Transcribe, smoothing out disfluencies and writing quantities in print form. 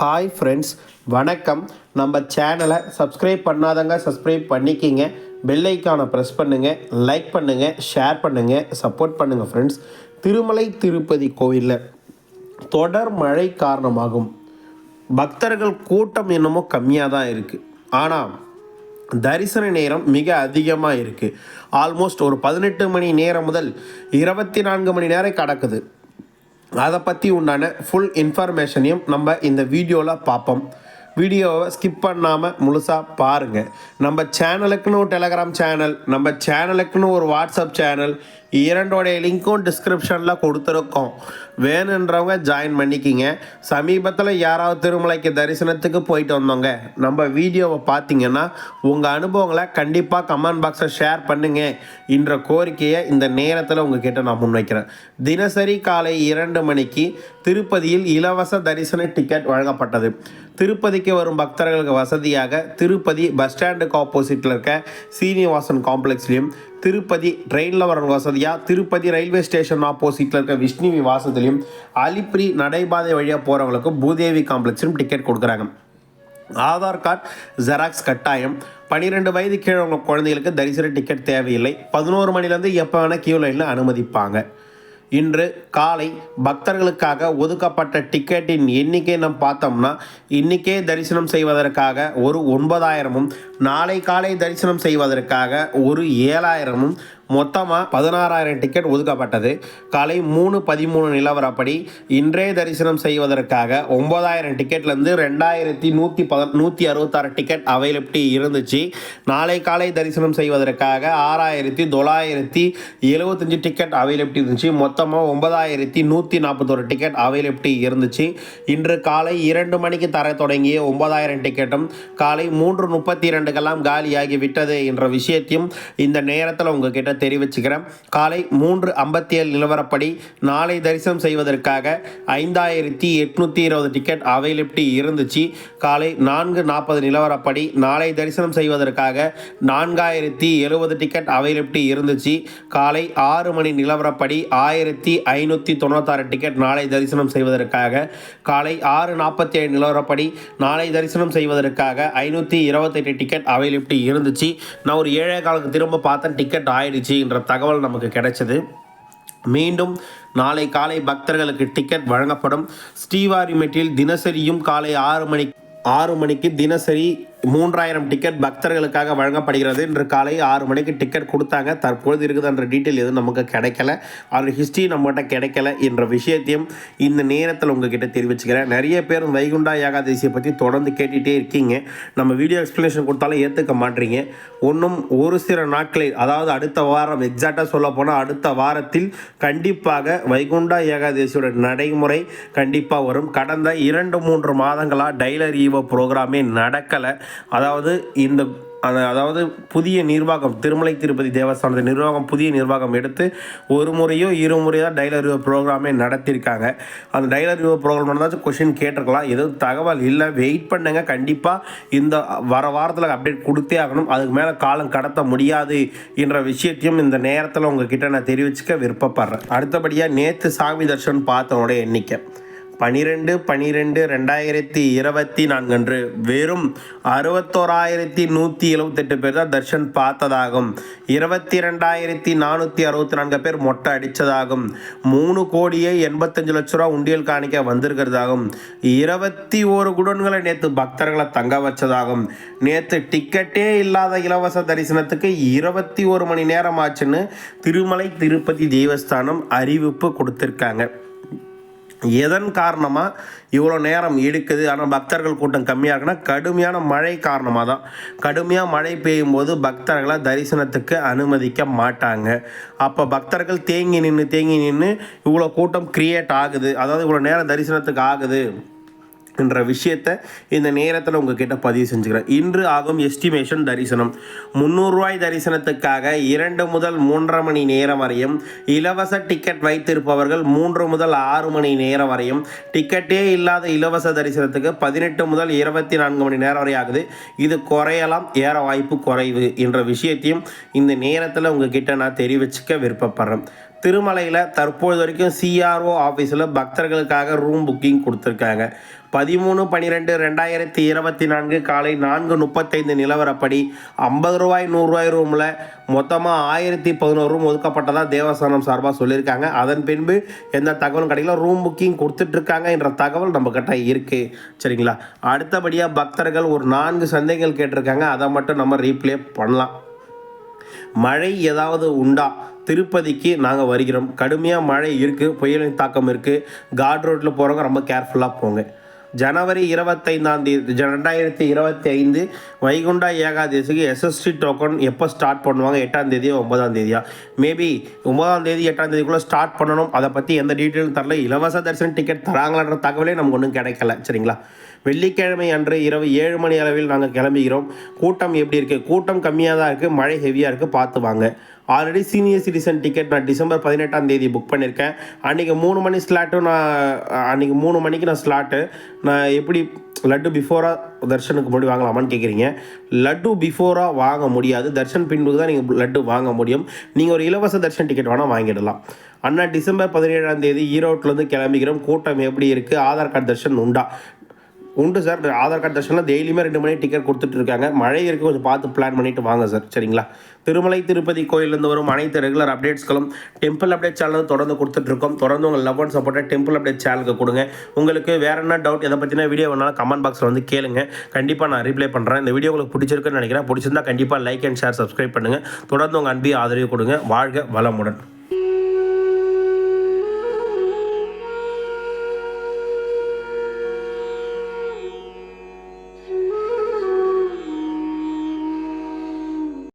Hi friends, வணக்கம். நம்ம சேனலை சப்ஸ்கிரைப் பண்ணாதவங்க சப்ஸ்கிரைப் பண்ணிக்கிங்க. பெல் ஐக்கானை ப்ரெஸ் பண்ணுங்கள், லைக் பண்ணுங்கள், ஷேர் பண்ணுங்கள், சப்போர்ட் பண்ணுங்கள் ஃப்ரெண்ட்ஸ். திருமலை திருப்பதி கோவிலில் தொடர் மழை காரணமாகும் பக்தர்கள் கூட்டம் என்னமோ கம்மியாக தான் இருக்குது. ஆனால் தரிசன நேரம் மிக அதிகமாக இருக்குது. ஆல்மோஸ்ட் ஒரு 18 மணி நேரம் முதல் 24 மணி நேரம் கிடக்குது. அதை பற்றி உண்டான ஃபுல் இன்ஃபர்மேஷனையும் நம்ம இந்த வீடியோவில் பார்ப்போம். வீடியோவை ஸ்கிப் பண்ணாமல் முழுசாக பாருங்கள். நம்ம சேனலுக்குன்னு ஒரு டெலகிராம் சேனல், நம்ம சேனலுக்குன்னு ஒரு வாட்ஸ்அப் சேனல், இரண்டோடைய லிங்க்கும் டிஸ்கிரிப்ஷனில் கொடுத்துருக்கோம். வேணுன்றவங்க ஜாயின் பண்ணிக்கிங்க. சமீபத்தில் யாராவது திருமலைக்கு தரிசனத்துக்கு போயிட்டு வந்தோங்க, நம்ம வீடியோவை பார்த்தீங்கன்னா உங்கள் அனுபவங்களை கண்டிப்பாக கமெண்ட் பாக்ஸில் ஷேர் பண்ணுங்க என்ற கோரிக்கையை இந்த நேரத்தில் உங்ககிட்ட நான் முன்வைக்கிறேன். தினசரி காலை 2 மணிக்கு திருப்பதியில் இலவச தரிசன டிக்கெட் வழங்கப்பட்டது. திருப்பதிக்கு வரும் பக்தர்களுக்கு வசதியாக திருப்பதி பஸ் ஸ்டாண்டுக்கு ஆப்போசிட்டில் இருக்க சீனிவாசன் காம்ப்ளெக்ஸ்லையும், திருப்பதி ட்ரெயினில் வர வசதியாக திருப்பதி ரயில்வே ஸ்டேஷன் ஆப்போசிட்டில் இருக்க விஷ்ணு விவாசத்துலையும், அலிப்பிரி நடைபாதை வழியாக போகிறவங்களுக்கு பூதேவி காம்ப்ளெக்ஸிலும் டிக்கெட் கொடுக்குறாங்க. ஆதார் கார்டு ஜெராக்ஸ் கட்டாயம். 12 வயது கீழே உள்ள குழந்தைகளுக்கு தரிசன டிக்கெட் தேவையில்லை. 11 மணிலேருந்து எப்போ வேணால் கியூ லைனில் அனுமதிப்பாங்க. இன்று காலை பக்தர்களுக்காக ஒதுக்கப்பட்ட டிக்கெட்டின் எண்ணிக்கை நம்ம பார்த்தோம்னா, இன்றைக்கே தரிசனம் செய்வதற்காக ஒரு 9,000-மும், நாளை காலை தரிசனம் செய்வதற்காக ஒரு 7,000-மும், மொத்தமாக 16,000 டிக்கெட் ஒதுக்கப்பட்டது. காலை 3:13 நிலவரப்படி இன்றைய தரிசனம் செய்வதற்காக 9,000 டிக்கெட்லேருந்து 2,166 டிக்கெட் அவைலபிலிட்டி இருந்துச்சு. நாளை காலை தரிசனம் செய்வதற்காக 6,975 டிக்கெட் அவைலபிலிட்டி இருந்துச்சு. மொத்தமாக 9,141 டிக்கெட் அவைலபிலிட்டி இருந்துச்சு. இன்று காலை 2 மணிக்கு தர தொடங்கிய 9,000 டிக்கெட்டும் காலை 3:32க்கெல்லாம் காலியாகி விட்டது என்ற விஷயத்தையும் இந்த நேரத்தில் உங்ககிட்ட தெரிவிச்சுக்கிறேன். காலை 3:57 நிலவரப்படி நாளை தரிசனம் செய்வதற்காக 5,820 டிக்கெட் அவைலபிலிட்டி இருந்துச்சு. காலை 4:40 நிலவரப்படி நாளை தரிசனம் செய்வதற்காக 4,070 டிக்கெட் அவைலபிலிட்டி இருந்துச்சு. காலை 6 மணி நிலவரப்படி 1,596 டிக்கெட் நாளை தரிசனம் செய்வதற்காக, காலை 6:47 நிலவரப்படி நாளை தரிசனம் செய்வதற்காக 528 டிக்கெட் அவைலபிலிட்டி இருந்துச்சு. நான் ஒரு 7:15 திரும்ப பார்த்தேன், டிக்கெட் ஆயிடுச்சு என்ற தகவல் நமக்கு கிடைச்சது. மீண்டும் நாளை காலை பக்தர்களுக்கு டிக்கெட் வழங்கப்படும். ஸ்ரீவாரிமெட்டில் தினசரியும் காலை 6 மணிக்கு தினசரி 3,000 டிக்கெட் பக்தர்களுக்காக வழங்கப்படுகிறது. இன்று காலை 6 மணிக்கு டிக்கெட் கொடுத்தாங்க. தற்பொழுது இருக்குதுன்ற டீட்டெயில் எதுவும் நமக்கு கிடைக்கல, அதோட ஹிஸ்ட்ரி நம்மகிட்ட கிடைக்கல என்ற விஷயத்தையும் இந்த நேரத்தில் உங்ககிட்ட தெரிவிச்சுக்கிறேன். நிறைய பேர் வைகுண்டா ஏகாதசியை பற்றி தொடர்ந்து கேட்டுகிட்டே இருக்கீங்க. நம்ம வீடியோ எக்ஸ்ப்ளனேஷன் கொடுத்தாலும் ஏற்றுக்க மாட்டீங்க. ஒன்றும் ஒரு சில நாட்களில், அதாவது அடுத்த வாரம், எக்ஸாக்டாக சொல்ல போனால் அடுத்த வாரத்தில் கண்டிப்பாக வைகுண்டா ஏகாதசியோட நடைமுறை கண்டிப்பாக வரும். கடந்த 2-3 மாதங்களாக டைலர் ஈவோ ப்ரோக்ராமே நடக்கலை. அதாவது புதிய நிர்வாகம், திருமலை திருப்பதி தேவஸ்தானத்தை நிர்வாகம் புதிய நிர்வாகம் எடுத்து ஒரு முறையோ 2 முறையோ தான் டைலர் ரிவ்யூ ப்ரோக்ராமே நடத்தியிருக்காங்க. அந்த டைலர் ரிவ்யூ ப்ரோக்ராம் நடந்தாச்சும் கொஷின் கேட்டிருக்கலாம். எதுவும் தகவல் இல்லை, வெயிட் பண்ணுங்க. கண்டிப்பாக இந்த வர வாரத்தில் அப்டேட் கொடுத்தே ஆகணும். அதுக்கு மேலே காலம் கடத்த முடியாது என்ற விஷயத்தையும் இந்த நேரத்தில் உங்ககிட்ட நான் தெரிவிச்சுக்க விருப்பப்படுறேன். அடுத்தபடியாக நேற்று சாமி தர்ஷன் பார்த்தவனோட எண்ணிக்கை 12/12/2024 அன்று வெறும் 61,178 பேர் தான் தர்ஷன் பார்த்ததாகும். 22,464 பேர் மொட்டை அடித்ததாகும். 3,85,00,000 உண்டியல் காணிக்க வந்திருக்கிறதாகும். 21 குடோன்களை நேற்று பக்தர்களை தங்க வச்சதாகும். நேற்று டிக்கெட்டே இல்லாத இலவச தரிசனத்துக்கு 21 மணி நேரம் ஆச்சுன்னு திருமலை திருப்பதி தேவஸ்தானம் அறிவிப்பு கொடுத்துருக்காங்க. எதன் காரணமாக இவ்வளோ நேரம் எடுக்குது, ஆனால் பக்தர்கள் கூட்டம் கம்மியாக இருக்குன்னா கடுமையான மழை காரணமாக தான். கடுமையாக மழை பெய்யும் போது பக்தர்களை தரிசனத்துக்கு அனுமதிக்க மாட்டாங்க. அப்போ பக்தர்கள் தேங்கி நின்று இவ்வளோ கூட்டம் கிரியேட் ஆகுது, அதாவது இவ்வளோ நேரம் தரிசனத்துக்கு ஆகுது என்ற விஷயத்தை இந்த நேரத்தில் உங்ககிட்ட பதிவு செஞ்சுக்கிறேன். இன்று ஆகும் எஸ்டிமேஷன் தரிசனம் 300 ரூபாய் தரிசனத்துக்காக 2 முதல் 3.5 மணி நேரம் வரையும், இலவச டிக்கெட் வைத்திருப்பவர்கள் 3 முதல் 6 மணி நேரம் வரையும், டிக்கெட்டே இல்லாத இலவச தரிசனத்துக்கு 18 முதல் 24 மணி நேரம் வரை ஆகுது. இது குறையலாம், ஏற வாய்ப்பு குறைவு என்ற விஷயத்தையும் இந்த நேரத்தில் உங்ககிட்ட நான் தெரிவிச்சுக்க விருப்பப்படுறேன். திருமலையில் தற்போது வரைக்கும் சிஆர்ஓ ஆஃபீஸில் பக்தர்களுக்காக ரூம் புக்கிங் கொடுத்துருக்காங்க. 13/12/2024 காலை 4:35 நிலவரப்படி 50 ரூபாய் 100 ரூபாய் ரூமில் மொத்தமாக 1011 ரூம் ஒதுக்கப்பட்டதாக தேவஸ்தானம் சார்பாக சொல்லியிருக்காங்க. அதன் பின்பு எந்த தகவலும் கிடைக்கல. ரூம் புக்கிங் கொடுத்துட்ருக்காங்க என்ற தகவல் நம்ம கிட்ட இருக்குது. சரிங்களா? அடுத்தபடியாக பக்தர்கள் ஒரு 4 சந்தேகங்கள் கேட்டிருக்காங்க. அதை மட்டும் நம்ம ரீப்ளே பண்ணலாம். மழை ஏதாவது உண்டா? திருப்பதிக்கு நாங்கள் வருகிறோம். கடுமையாக மழை இருக்குது, புயலின் தாக்கம் இருக்குது. காட் ரோட்டில் போகிறவங்க ரொம்ப கேர்ஃபுல்லாக போங்க. ஜனவரி 25 2025 வைகுண்டா ஏகாதசிக்கு எஸ்எஸ்டி டோக்கன் எப்போ ஸ்டார்ட் பண்ணுவாங்க? 8ஆம் தேதியா 9ஆம் தேதியா? மேபி 9ஆம் தேதி 8ஆம் தேதிக்குள்ளே ஸ்டார்ட் பண்ணணும். அதை பற்றி எந்த டீட்டெயிலும் தரல. இலவச தரிசன டிக்கெட் தராங்களான்ற தகவலே நமக்கு ஒன்றும் கிடைக்கல. சரிங்களா? வெள்ளிக்கிழமை அன்று இரவு 7 மணி அளவில் நாங்கள் கிளம்புகிறோம். கூட்டம் எப்படி இருக்குது? கூட்டம் கம்மியாக தான் இருக்குது, மழை ஹெவியாக இருக்குது, பார்த்து வாங்க. ஆல்ரெடி சீனியர் சிட்டிசன் டிக்கெட் நான் டிசம்பர் 18ஆம் தேதி புக் பண்ணியிருக்கேன். அன்றைக்கி 3 மணி ஸ்லாட்டும் அன்றைக்கி 3 மணிக்கு நான் ஸ்லாட்டு. நான் எப்படி லட்டு பிஃபோராக தர்ஷனுக்கு முன்னாடி வாங்கலாமான்னு கேட்குறீங்க. லட்டு பிஃபோராக வாங்க முடியாது. தர்ஷன் பின்புக்கு தான் நீங்கள் லட்டு வாங்க முடியும். நீங்கள் ஒரு இலவச தர்ஷன் டிக்கெட் வேணால் வாங்கிடலாம். அண்ணா டிசம்பர் 17ஆம் தேதி ஈரோட்டிலேருந்து கிளம்பிக்கிறோம். கூட்டம் எப்படி இருக்குது? ஆதார் கார்டு தர்ஷன் உண்டா? உண்டு சார். ஆதார் கார்டு தர்ஷனில் டெய்லியுமே 2 மணி டிக்கெட் கொடுத்துட்ருக்காங்க. மழை இருக்குது, கொஞ்சம் பார்த்து பிளான் பண்ணிவிட்டு வாங்க சார். சரிங்களா? திருமலை திருப்பதி கோயிலேருந்து வரும் அனைத்து ரெகுலர் அப்டேட்ஸ்களும் டெம்பிள் அப்டேட் சேனல் தொடர்ந்து கொடுத்துட்ருக்கோம். தொடர்ந்து உங்கள் லவ் அண்ட் சப்போர்ட்டை டெம்பிள் அப்டேட் சேனலுக்கு கொடுங்க. உங்களுக்கு வேறு என்ன டவுட், எதை பற்றின வீடியோ வேணாலும் கமெண்ட் பாக்ஸில் வந்து கேளுங்க. கண்டிப்பாக நான் ரிப்ளை பண்ணுறேன். இந்த வீடியோ உங்களுக்கு பிடிச்சிருக்குன்னு நினைக்கிறேன். பிடிச்சிருந்தா கண்டிப்பாக லைக் அண்ட் ஷேர் சப்ஸ்கிரைப் பண்ணுங்கள். தொடர்ந்து உங்கள் அன்பை ஆதரவு கொடுங்க. வாழ்க வளமுடன்.